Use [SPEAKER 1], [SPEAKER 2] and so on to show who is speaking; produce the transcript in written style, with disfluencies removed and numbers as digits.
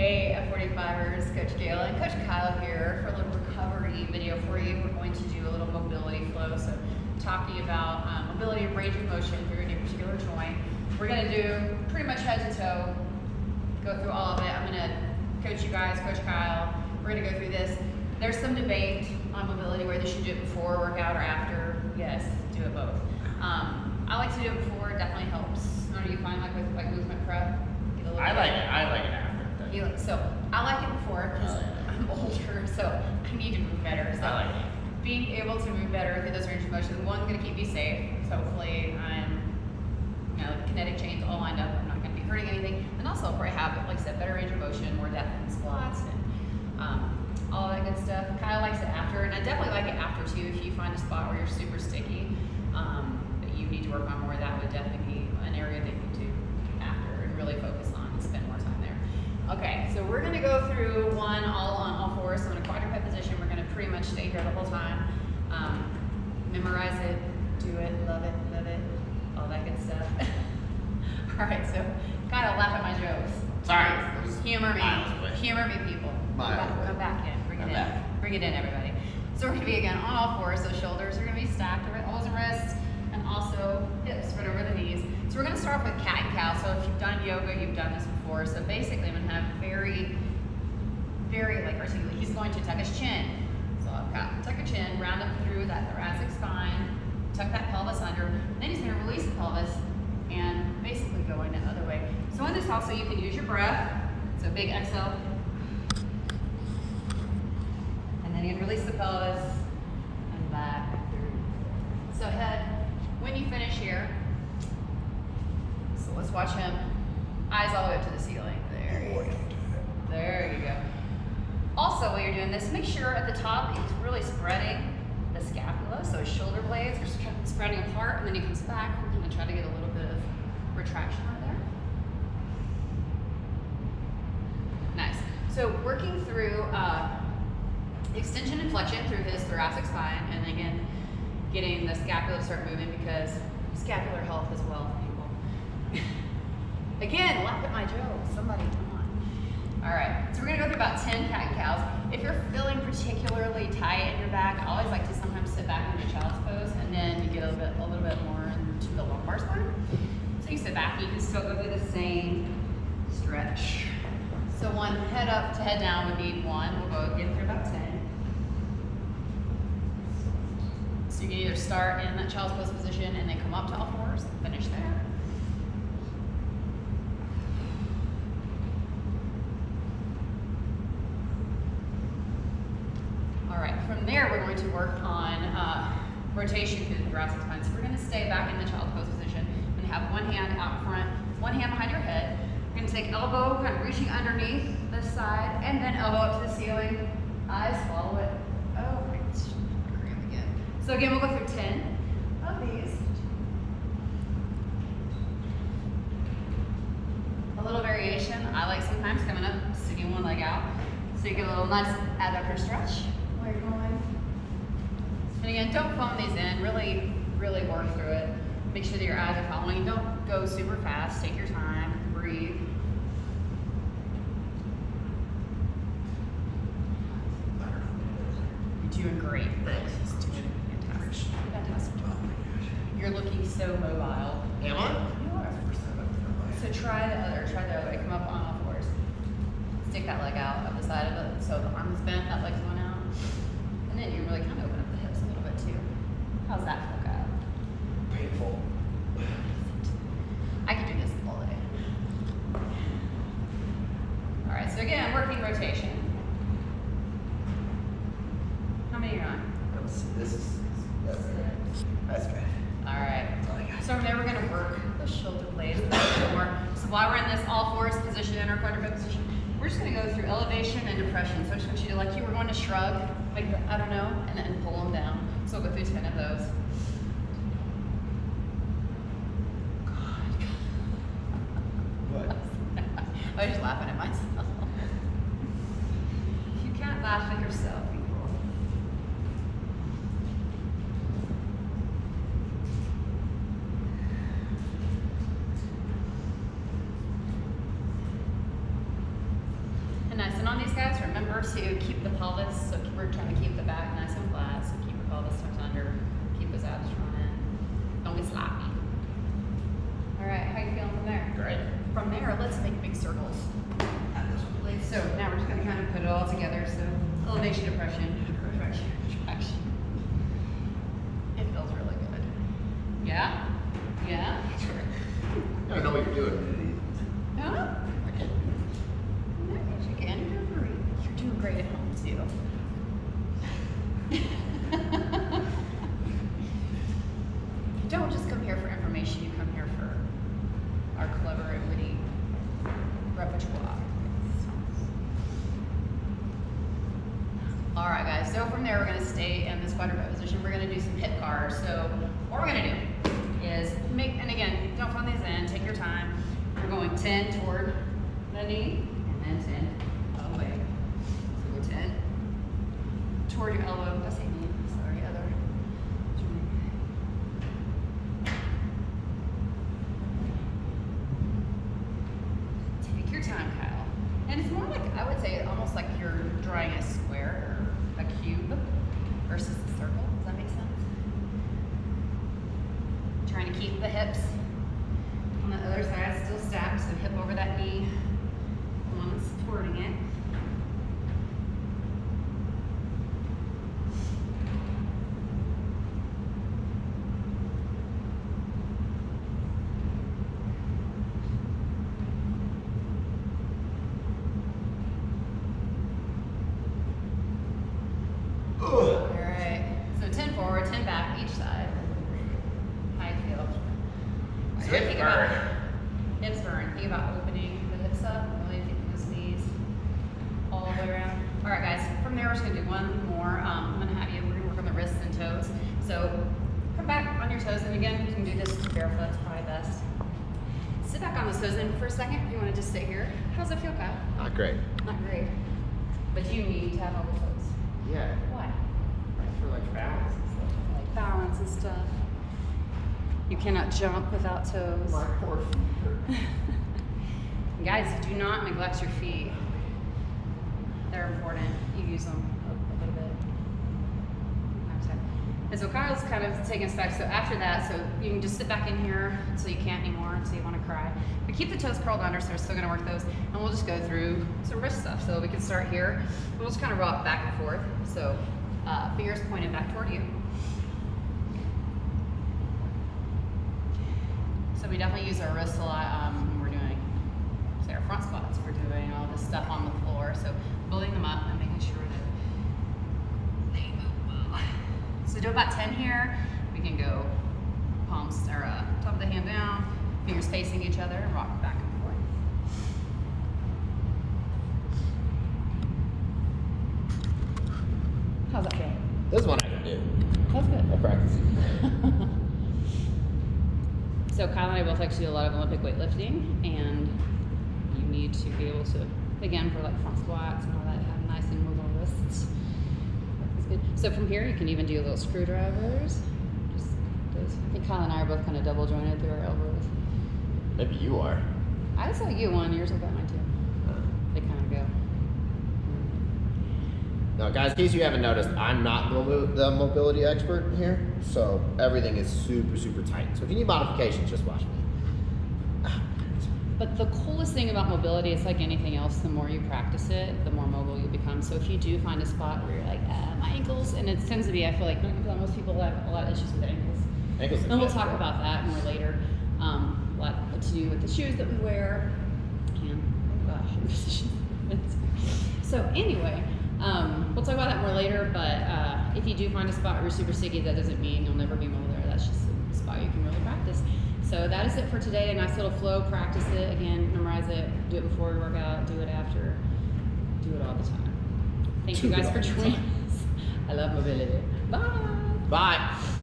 [SPEAKER 1] Hey F45ers, Coach Gail and Coach Kyle here for a little recovery video for you. We're going to do a little mobility flow, so talking about mobility and range of motion through any particular joint. We're going to do pretty much head to toe, go through all of it. I'm going to coach you guys, Coach Kyle. We're going to go through this. There's some debate on mobility, whether you should do it before a workout or after. Yes, do it both. I like to do it before, it definitely helps. How do you find like with like movement prep?
[SPEAKER 2] I like it after.
[SPEAKER 1] So I like it before because I'm older, so I need to move better. So
[SPEAKER 2] I like it.
[SPEAKER 1] Being able to move better through those range of motion, one's going to keep me safe. So hopefully I'm, kinetic chains all lined up. I'm not going to be hurting anything, and also probably have, like I said, better range of motion, more depth in squats, and all that good stuff. Kyle likes it after, and I definitely like it after too. If you find a spot where you're super sticky, that you need to work on more, that would definitely be an area that you can do after and really focus on and spend more time there. Okay, so we're gonna go through one all on all fours. So in a quadruped position, we're gonna pretty much stay here the whole time. Memorize it, do it, love it, all that good stuff. All right, so Kyle, laugh at my jokes.
[SPEAKER 2] Sorry.
[SPEAKER 1] Humor me, people. Come back in, bring it in, everybody. So we're gonna be again on all fours, so shoulders are gonna be stacked over elbows and wrists, and also hips right over the knees. So we're gonna start off with cat and cow. So if you've done yoga, you've done this before. So basically I'm gonna have very like articulate. He's going to tuck his chin. So I've got tuck your chin, round up through that thoracic spine, tuck that pelvis under, and then he's gonna release the pelvis and basically going the other way. So in this also you can use your breath. So big exhale. And then you can release the pelvis and back through. So head, when you finish here, so let's watch him. Eyes all the way up to the ceiling. There you go. Also, while you're doing this, make sure at the top he's really spreading the scapula, so his shoulder blades are spreading apart, and then he comes back. We're going to try to get a little bit of retraction right there. Nice. So working through extension and flexion through his thoracic spine, and again, getting the scapula to start moving because scapular health is wealth, people. Again, laugh at my jokes. Somebody, come on. All right, so we're gonna go through about 10 cat and cows. If you're feeling particularly tight in your back, I always like to sometimes sit back in a child's pose, and then you get a little bit more into the lumbar spine. So you sit back, you can still go through the same stretch. So one head up to head down would need one. We'll go again through about 10. So you can either start in that child's pose position and then come up to all fours and finish there. All right, from there we're going to work on rotation through the thoracic spine. So we're going to stay back in the child pose position. We're going to have one hand out in front, one hand behind your head. We're going to take elbow, kind of reaching underneath this side, and then elbow up to the ceiling. Eyes follow it. Oh, great. Again. So again, we'll go through 10 of these. A little variation. I like sometimes coming up, sticking one leg out, so you get a little nice adductor stretch while you're going. And again, don't phone these in. Really work through it. Make sure that your eyes are following. Don't go super fast. Take your time. Breathe. You're doing great. Thanks. Doing fantastic. Fantastic. You're looking so mobile.
[SPEAKER 2] Am I?
[SPEAKER 1] You are. So try the other way. Come up on all fours. Stick that leg out of the side of it. So the arm is bent, that leg's going out. And then you really kind of open up the hips a little bit too. How's that feel, Kyle?
[SPEAKER 2] Painful.
[SPEAKER 1] I could do this all day. All right, so again, working rotation. How many are you on?
[SPEAKER 2] That's good.
[SPEAKER 1] All right. So from there, we're going to work the shoulder blades a little bit more. So while we're in this all fours position, in our quadruped position, we're just going to go through elevation and depression. So I just want you to, like you were going to shrug, like, I don't know, and then pull them down. So we'll go through 10 of those.
[SPEAKER 2] What?
[SPEAKER 1] I was just laughing at myself. You can't laugh at yourself, people. on these guys, remember to keep the pelvis, so we're trying to keep the back nice and flat, so keep your pelvis tucked under, keep those abs running. Don't be sloppy. All right, how you feeling from there?
[SPEAKER 2] Great.
[SPEAKER 1] From there, let's make big circles. So now we're just gonna kind of put it all together. So elevation, depression, retraction, retraction. It feels really good. Yeah? Yeah?
[SPEAKER 2] I don't know what you're doing.
[SPEAKER 1] No?
[SPEAKER 2] I can't.
[SPEAKER 1] No, yes, you can. You're doing great. You're doing great at home too. You don't just come here for information, you come here for our clever and witty repertoire. All right, guys, so from there, we're gonna stay in this quadruped position. We're gonna do some hip cars. So what we're gonna do is and again, don't phone these in, take your time. We're going 10 toward the knee, and then 10 away. So go 10 toward your elbow. That's knee, sorry, other. Take your time, Kyle. And it's more like, I would say, almost like you're drawing a square or a cube versus a circle. Does that make sense? Trying to keep the hips on the other side still stacked, so hip over that knee, the one that's supporting it. Alright, so 10 forward, 10 back, each side. How you feel? So
[SPEAKER 2] Hip
[SPEAKER 1] think
[SPEAKER 2] burn.
[SPEAKER 1] about hips burn. Think about opening the hips up, really taking those knees all the way around. Alright guys, from there we're just gonna do one more. I'm gonna have you, we're gonna work on the wrists and toes. So come back on your toes, and again, you can do this barefoot, it's probably best. Sit back on those toes, and for a second, if you wanna just sit here. How's it feel, Kyle?
[SPEAKER 2] Not great.
[SPEAKER 1] Not great. But you need to have all the toes.
[SPEAKER 2] Yeah.
[SPEAKER 1] Why?
[SPEAKER 2] For like balance and stuff.
[SPEAKER 1] Like balance and stuff. You cannot jump without toes.
[SPEAKER 2] My poor feet hurt.
[SPEAKER 1] Guys, do not neglect your feet. They're important. You use them a little bit. And so Kyle's kind of taking us back. So after that, so you can just sit back in here until you can't anymore, until you want to cry. But keep the toes curled under, so we're still going to work those. And we'll just go through some wrist stuff. So we can start here. We'll just kind of rock back and forth. So fingers pointed back toward you. So we definitely use our wrists a lot when we're doing, say, our front squats. We're doing all this stuff on the floor. So building them up and making sure that they move well. So do about 10 here. We can go palms or top of the hand down, fingers facing each other, and rock back and forth. How's that feel?
[SPEAKER 2] This one I can do.
[SPEAKER 1] That's good.
[SPEAKER 2] I practice.
[SPEAKER 1] So Kyle and I both like to do a lot of Olympic weightlifting, and you need to be able to, again, for like front squats and all that, have nice and mobile wrists. That's good. So from here, you can even do little screwdrivers. Just those. I think Kyle and I are both kind of double jointed through our elbows.
[SPEAKER 2] Maybe you are.
[SPEAKER 1] I saw you one. Yours look like mine too. They kind of go.
[SPEAKER 2] Now, guys, in case you haven't noticed, I'm not the mobility expert here, so everything is super, super tight. So if you need modifications, just watch me.
[SPEAKER 1] But the coolest thing about mobility, it's like anything else, the more you practice it, the more mobile you become. So if you do find a spot where you're like, my ankles, and it tends to be, I feel like most people have a lot of issues with their ankles.
[SPEAKER 2] Ankles
[SPEAKER 1] And we'll talk about that more later. A lot to do with the shoes that we wear. And, oh gosh. So anyway, we'll talk about that more later, but if you do find a spot where you're super sticky, that doesn't mean you'll never be mobile there. That's just a spot you can really practice. So that is it for today. A nice little flow. Practice it. Again, memorize it. Do it before you work out. Do it after. Do it all the time. Thank you guys for joining us. I love mobility. Bye.
[SPEAKER 2] Bye.